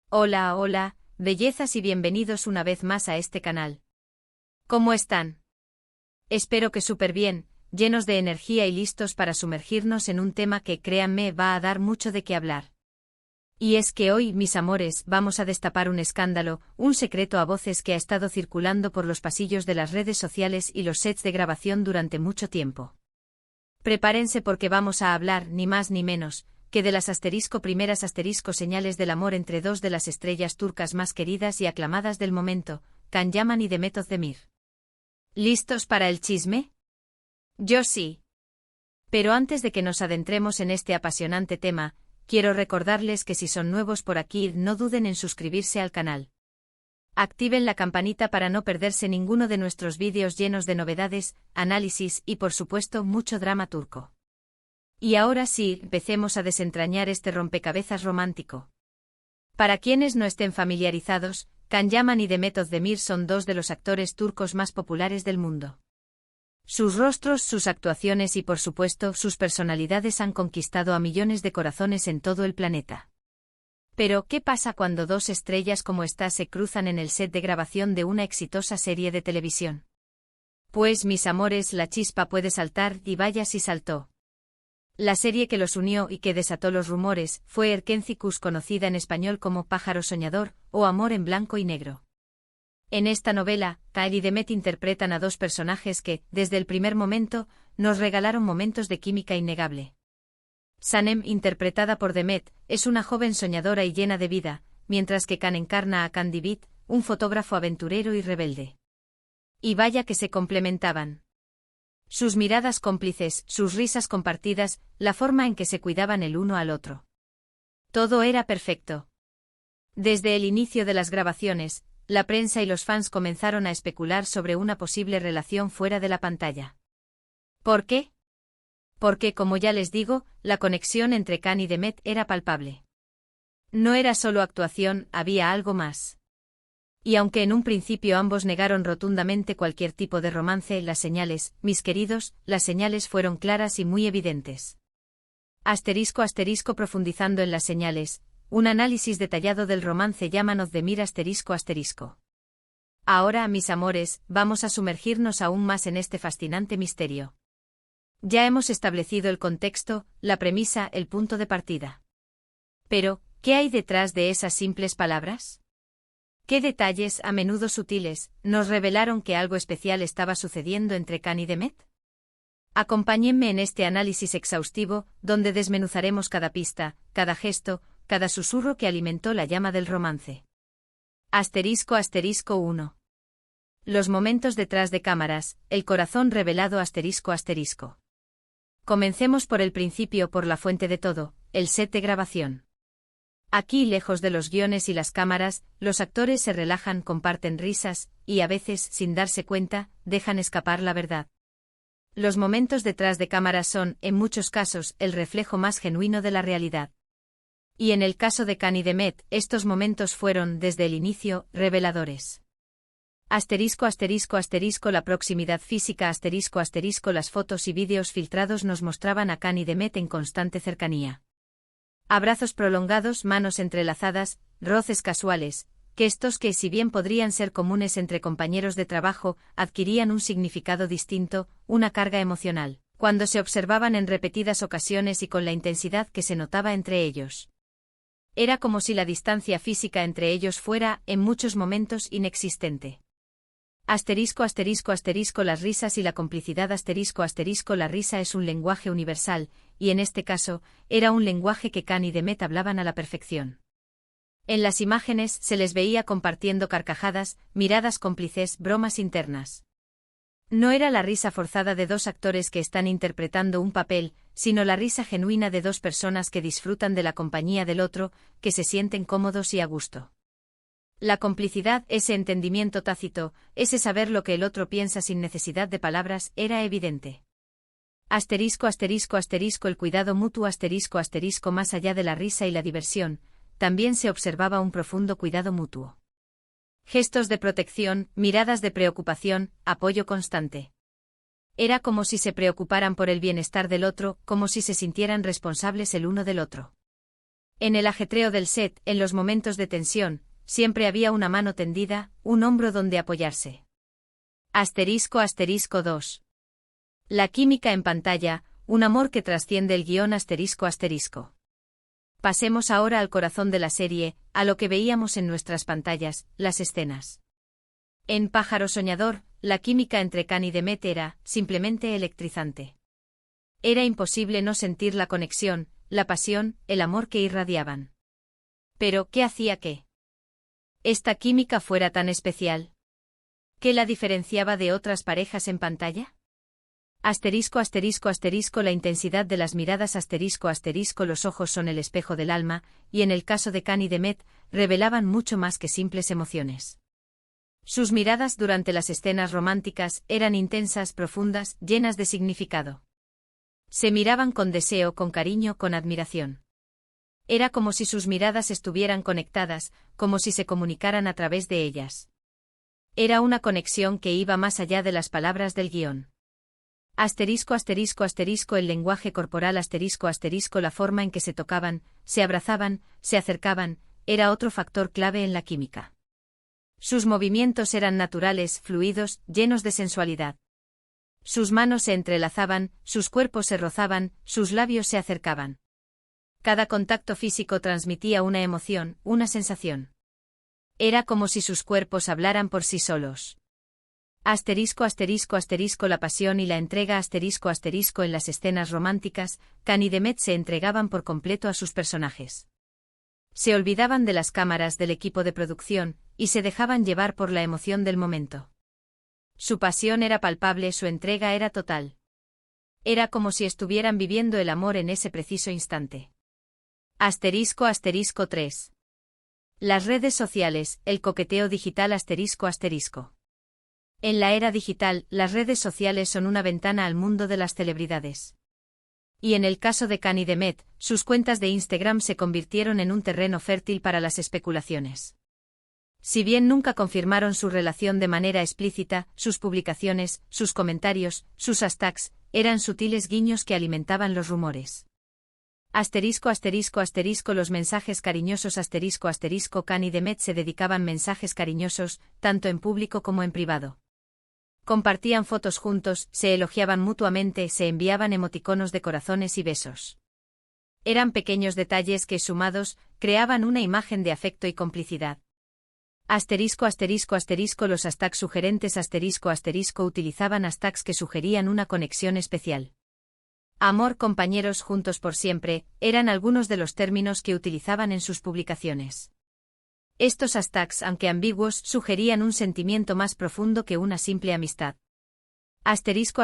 Hola, hola, bellezas y bienvenidos una vez más a este canal. ¿Cómo están? Espero que súper bien, llenos de energía y listos para sumergirnos en un tema que, créanme, va a dar mucho de qué hablar. Y es que hoy, mis amores, vamos a destapar un escándalo, un secreto a voces que ha estado circulando por los pasillos de las redes sociales y los sets de grabación durante mucho tiempo. Prepárense porque vamos a hablar, ni más ni menos, que de las primeras señales del amor entre dos de las estrellas turcas más queridas y aclamadas del momento, Can Yaman y Demet Özdemir. ¿Listos para el chisme? Yo sí. Pero antes de que nos adentremos en este apasionante tema, quiero recordarles que si son nuevos por aquí no duden en suscribirse al canal. Activen la campanita para no perderse ninguno de nuestros vídeos llenos de novedades, análisis y por supuesto mucho drama turco. Y ahora sí, empecemos a desentrañar este rompecabezas romántico. Para quienes no estén familiarizados, Can Yaman y Demet Özdemir son dos de los actores turcos más populares del mundo. Sus rostros, sus actuaciones y por supuesto sus personalidades han conquistado a millones de corazones en todo el planeta. Pero, ¿qué pasa cuando dos estrellas como esta se cruzan en el set de grabación de una exitosa serie de televisión? Pues, mis amores, la chispa puede saltar, y vaya si saltó. La serie que los unió y que desató los rumores fue Erkenzicus, conocida en español como Pájaro Soñador o Amor en Blanco y Negro. En esta novela, Can y Demet interpretan a dos personajes que, desde el primer momento, nos regalaron momentos de química innegable. Sanem, interpretada por Demet, es una joven soñadora y llena de vida, mientras que Can encarna a Can Divit, un fotógrafo aventurero y rebelde. Y vaya que se complementaban. Sus miradas cómplices, sus risas compartidas, la forma en que se cuidaban el uno al otro. Todo era perfecto. Desde el inicio de las grabaciones, la prensa y los fans comenzaron a especular sobre una posible relación fuera de la pantalla. ¿Por qué? Porque, como ya les digo, la conexión entre Can y Demet era palpable. No era solo actuación, había algo más. Y aunque en un principio ambos negaron rotundamente cualquier tipo de romance, las señales, mis queridos, las señales fueron claras y muy evidentes. ***, profundizando en las señales, un análisis detallado del romance Yaman Özdemir ***. Ahora, mis amores, vamos a sumergirnos aún más en este fascinante misterio. Ya hemos establecido el contexto, la premisa, el punto de partida. Pero, ¿qué hay detrás de esas simples palabras? ¿Qué detalles, a menudo sutiles, nos revelaron que algo especial estaba sucediendo entre Can y Demet? Acompáñenme en este análisis exhaustivo, donde desmenuzaremos cada pista, cada gesto, cada susurro que alimentó la llama del romance. ***1. Los momentos detrás de cámaras, el corazón revelado ***. Comencemos por el principio, por la fuente de todo, el set de grabación. Aquí, lejos de los guiones y las cámaras, los actores se relajan, comparten risas, y a veces, sin darse cuenta, dejan escapar la verdad. Los momentos detrás de cámaras son, en muchos casos, el reflejo más genuino de la realidad. Y en el caso de Can y Demet, estos momentos fueron, desde el inicio, reveladores. La proximidad física las fotos y vídeos filtrados nos mostraban a Can y Demet en constante cercanía. Abrazos prolongados, manos entrelazadas, roces casuales, gestos que, si bien podrían ser comunes entre compañeros de trabajo, adquirían un significado distinto, una carga emocional, cuando se observaban en repetidas ocasiones y con la intensidad que se notaba entre ellos. Era como si la distancia física entre ellos fuera, en muchos momentos, inexistente. Las risas y la complicidad la risa es un lenguaje universal, y en este caso, era un lenguaje que Can y Demet hablaban a la perfección. En las imágenes se les veía compartiendo carcajadas, miradas cómplices, bromas internas. No era la risa forzada de dos actores que están interpretando un papel, sino la risa genuina de dos personas que disfrutan de la compañía del otro, que se sienten cómodos y a gusto. La complicidad, ese entendimiento tácito, ese saber lo que el otro piensa sin necesidad de palabras, era evidente. El cuidado mutuo más allá de la risa y la diversión, también se observaba un profundo cuidado mutuo. Gestos de protección, miradas de preocupación, apoyo constante. Era como si se preocuparan por el bienestar del otro, como si se sintieran responsables el uno del otro. En el ajetreo del set, en los momentos de tensión, siempre había una mano tendida, un hombro donde apoyarse. Asterisco 2. La química en pantalla, un amor que trasciende el guión asterisco. Pasemos ahora al corazón de la serie, a lo que veíamos en nuestras pantallas, las escenas. En Pájaro Soñador, la química entre Khan y Demet era, simplemente electrizante. Era imposible no sentir la conexión, la pasión, el amor que irradiaban. Pero, ¿qué hacía que esta química fuera tan especial? ¿Qué la diferenciaba de otras parejas en pantalla? Asterisco la intensidad de las miradas asterisco los ojos son el espejo del alma, y en el caso de Khan y Demet, revelaban mucho más que simples emociones. Sus miradas durante las escenas románticas eran intensas, profundas, llenas de significado. Se miraban con deseo, con cariño, con admiración. Era como si sus miradas estuvieran conectadas, como si se comunicaran a través de ellas. Era una conexión que iba más allá de las palabras del guión. Asterisco el lenguaje corporal asterisco la forma en que se tocaban, se abrazaban, se acercaban, era otro factor clave en la química. Sus movimientos eran naturales, fluidos, llenos de sensualidad. Sus manos se entrelazaban, sus cuerpos se rozaban, sus labios se acercaban. Cada contacto físico transmitía una emoción, una sensación. Era como si sus cuerpos hablaran por sí solos. Asterisco la pasión y la entrega asterisco en las escenas románticas, Khan y Demet se entregaban por completo a sus personajes. Se olvidaban de las cámaras del equipo de producción, y se dejaban llevar por la emoción del momento. Su pasión era palpable, su entrega era total. Era como si estuvieran viviendo el amor en ese preciso instante. Asterisco 3. Las redes sociales, el coqueteo digital asterisco. En la era digital, las redes sociales son una ventana al mundo de las celebridades. Y en el caso de Khan y Demet, sus cuentas de Instagram se convirtieron en un terreno fértil para las especulaciones. Si bien nunca confirmaron su relación de manera explícita, sus publicaciones, sus comentarios, sus hashtags, eran sutiles guiños que alimentaban los rumores. Asterisco los mensajes cariñosos Khan y Demet se dedicaban mensajes cariñosos, tanto en público como en privado. Compartían fotos juntos, se elogiaban mutuamente, se enviaban emoticonos de corazones y besos. Eran pequeños detalles que, sumados, creaban una imagen de afecto y complicidad. Asterisco los hashtags sugerentes utilizaban hashtags que sugerían una conexión especial. Amor, compañeros, juntos por siempre, eran algunos de los términos que utilizaban en sus publicaciones. Estos hashtags, aunque ambiguos, sugerían un sentimiento más profundo que una simple amistad. Asterisco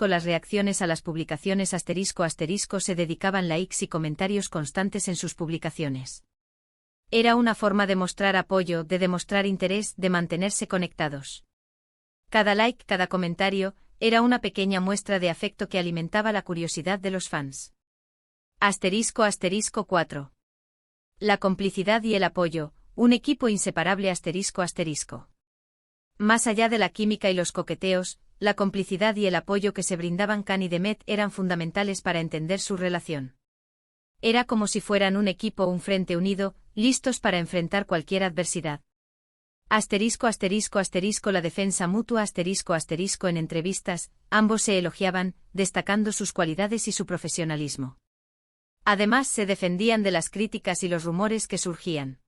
las reacciones a las publicaciones se dedicaban likes y comentarios constantes en sus publicaciones. Era una forma de mostrar apoyo, de demostrar interés, de mantenerse conectados. Cada like, cada comentario, era una pequeña muestra de afecto que alimentaba la curiosidad de los fans. Asterisco 4. La complicidad y el apoyo, un equipo inseparable asterisco. Más allá de la química y los coqueteos, la complicidad y el apoyo que se brindaban Khan y Demet eran fundamentales para entender su relación. Era como si fueran un equipo, un frente unido, listos para enfrentar cualquier adversidad. Asterisco la defensa mutua asterisco en entrevistas, ambos se elogiaban, destacando sus cualidades y su profesionalismo. Además se defendían de las críticas y los rumores que surgían.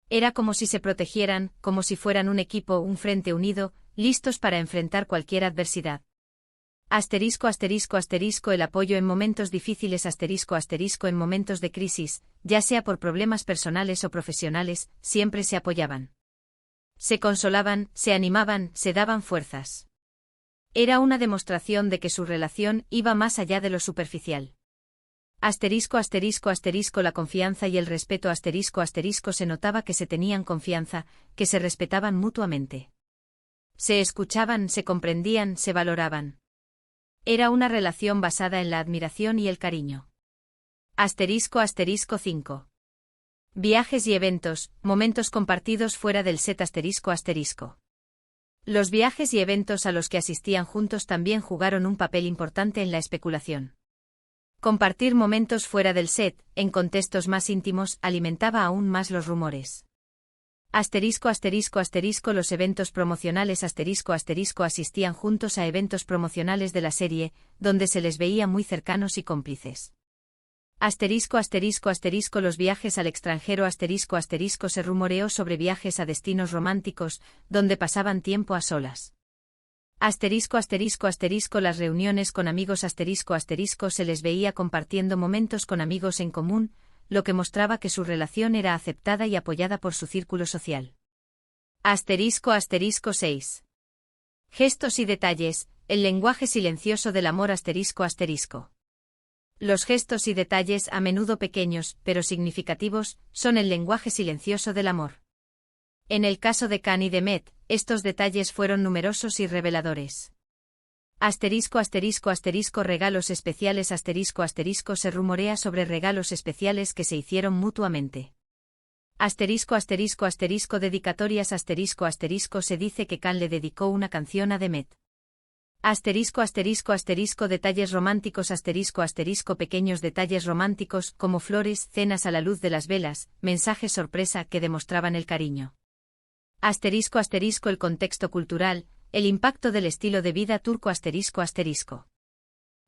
Era como si se protegieran, como si fueran un equipo, un frente unido, listos para enfrentar cualquier adversidad. Asterisco el apoyo en momentos difíciles asterisco en momentos de crisis, ya sea por problemas personales o profesionales, siempre se apoyaban. Se consolaban, se animaban, se daban fuerzas. Era una demostración de que su relación iba más allá de lo superficial. Asterisco la confianza y el respeto asterisco se notaba que se tenían confianza, que se respetaban mutuamente. Se escuchaban, se comprendían, se valoraban. Era una relación basada en la admiración y el cariño. Asterisco 5. Viajes y eventos, momentos compartidos fuera del set asterisco. Los viajes y eventos a los que asistían juntos también jugaron un papel importante en la especulación. Compartir momentos fuera del set, en contextos más íntimos, alimentaba aún más los rumores. Los eventos promocionales asistían juntos a eventos promocionales de la serie, donde se les veía muy cercanos y cómplices. Los viajes al extranjero se rumoreó sobre viajes a destinos románticos, donde pasaban tiempo a solas. Las reuniones con amigos se les veía compartiendo momentos con amigos en común, lo que mostraba que su relación era aceptada y apoyada por su círculo social. 6. Gestos y detalles, el lenguaje silencioso del amor ***. Los gestos y detalles, a menudo pequeños, pero significativos, son el lenguaje silencioso del amor. En el caso de Khan y Demet, estos detalles fueron numerosos y reveladores. Regalos especiales se rumorea sobre regalos especiales que se hicieron mutuamente. Dedicatorias se dice que Khan le dedicó una canción a Demet. Detalles románticos pequeños detalles románticos como flores, cenas a la luz de las velas, mensajes sorpresa que demostraban el cariño. El contexto cultural, el impacto del estilo de vida turco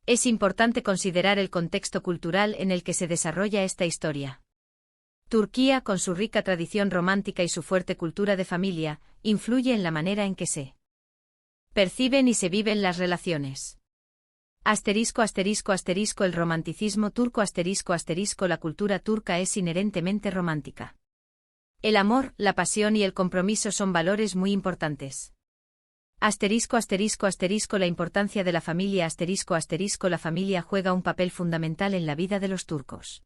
Es importante considerar el contexto cultural en el que se desarrolla esta historia. Turquía, con su rica tradición romántica y su fuerte cultura de familia, influye en la manera en que se perciben y se viven las relaciones. El romanticismo turco La cultura turca es inherentemente romántica. El amor, la pasión y el compromiso son valores muy importantes. La importancia de la familia La familia juega un papel fundamental en la vida de los turcos.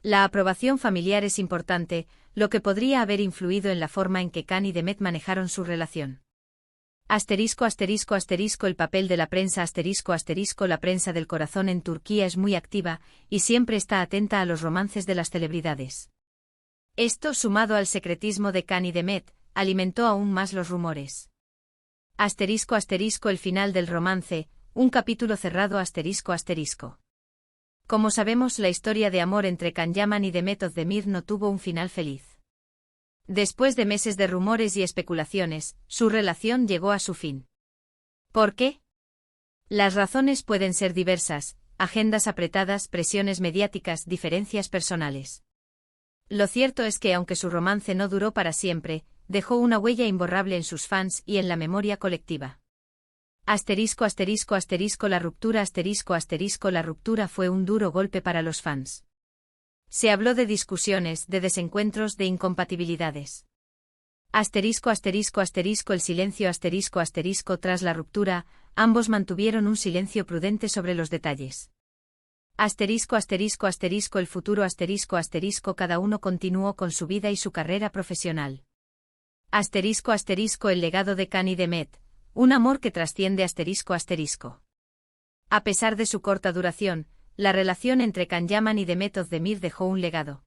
La aprobación familiar es importante, lo que podría haber influido en la forma en que Khan y Demet manejaron su relación. El papel de la prensa La prensa del corazón en Turquía es muy activa, y siempre está atenta a los romances de las celebridades. Esto, sumado al secretismo de Khan y Demet, alimentó aún más los rumores. El final del romance, un capítulo cerrado Como sabemos, la historia de amor entre Can Yaman y Demet Özdemir no tuvo un final feliz. Después de meses de rumores y especulaciones, su relación llegó a su fin. ¿Por qué? Las razones pueden ser diversas: agendas apretadas, presiones mediáticas, diferencias personales. Lo cierto es que aunque su romance no duró para siempre, dejó una huella imborrable en sus fans y en la memoria colectiva. La ruptura La ruptura fue un duro golpe para los fans. Se habló de discusiones, de desencuentros, de incompatibilidades. El silencio Tras la ruptura, ambos mantuvieron un silencio prudente sobre los detalles. El futuro Cada uno continuó con su vida y su carrera profesional. El legado de Khan y Demet, un amor que trasciende A pesar de su corta duración, la relación entre Can Yaman y Demet Özdemir dejó un legado.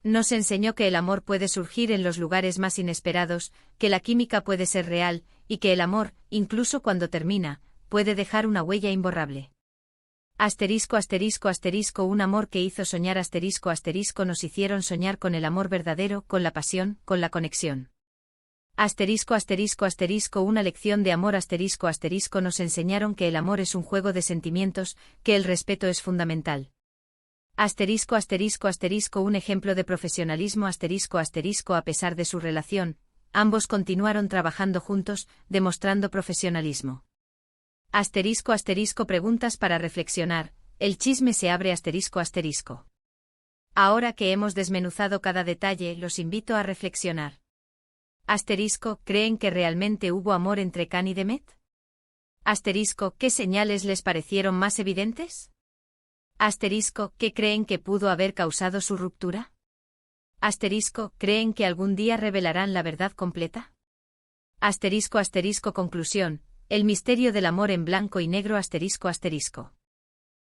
Nos enseñó que el amor puede surgir en los lugares más inesperados, que la química puede ser real, y que el amor, incluso cuando termina, puede dejar una huella imborrable. Un amor que hizo soñar Nos hicieron soñar con el amor verdadero, con la pasión, con la conexión. Una lección de amor Nos enseñaron que el amor es un juego de sentimientos, que el respeto es fundamental. Un ejemplo de profesionalismo A pesar de su relación, ambos continuaron trabajando juntos, demostrando profesionalismo. Preguntas para reflexionar, el chisme se abre Ahora que hemos desmenuzado cada detalle, los invito a reflexionar. ¿Creen que realmente hubo amor entre Khan y Demet? ¿Qué señales les parecieron más evidentes? ¿Qué creen que pudo haber causado su ruptura? ¿Creen que algún día revelarán la verdad completa? Conclusión, el misterio del amor en blanco y negro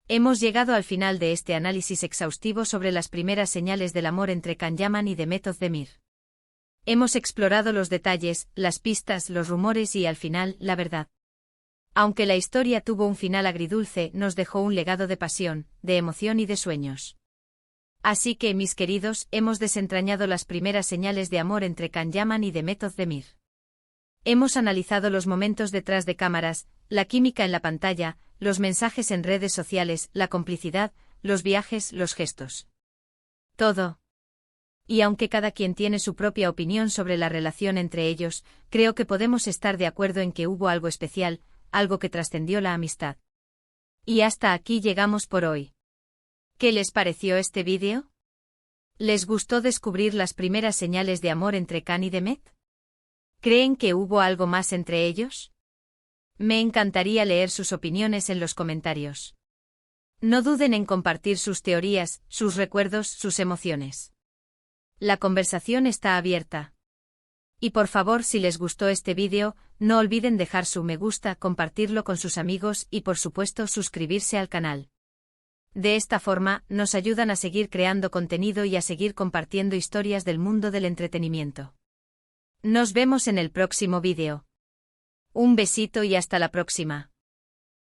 Hemos llegado al final de este análisis exhaustivo sobre las primeras señales del amor entre Can Yaman y Demet Özdemir. Hemos explorado los detalles, las pistas, los rumores y, al final, la verdad. Aunque la historia tuvo un final agridulce, nos dejó un legado de pasión, de emoción y de sueños. Así que, mis queridos, hemos desentrañado las primeras señales de amor entre Can Yaman y Demet Özdemir. Hemos analizado los momentos detrás de cámaras, la química en la pantalla, los mensajes en redes sociales, la complicidad, los viajes, los gestos. Todo. Y aunque cada quien tiene su propia opinión sobre la relación entre ellos, creo que podemos estar de acuerdo en que hubo algo especial, algo que trascendió la amistad. Y hasta aquí llegamos por hoy. ¿Qué les pareció este vídeo? ¿Les gustó descubrir las primeras señales de amor entre Can y Demet? ¿Creen que hubo algo más entre ellos? Me encantaría leer sus opiniones en los comentarios. No duden en compartir sus teorías, sus recuerdos, sus emociones. La conversación está abierta. Y por favor, si les gustó este vídeo, no olviden dejar su me gusta, compartirlo con sus amigos y por supuesto suscribirse al canal. De esta forma, nos ayudan a seguir creando contenido y a seguir compartiendo historias del mundo del entretenimiento. Nos vemos en el próximo vídeo. Un besito y hasta la próxima.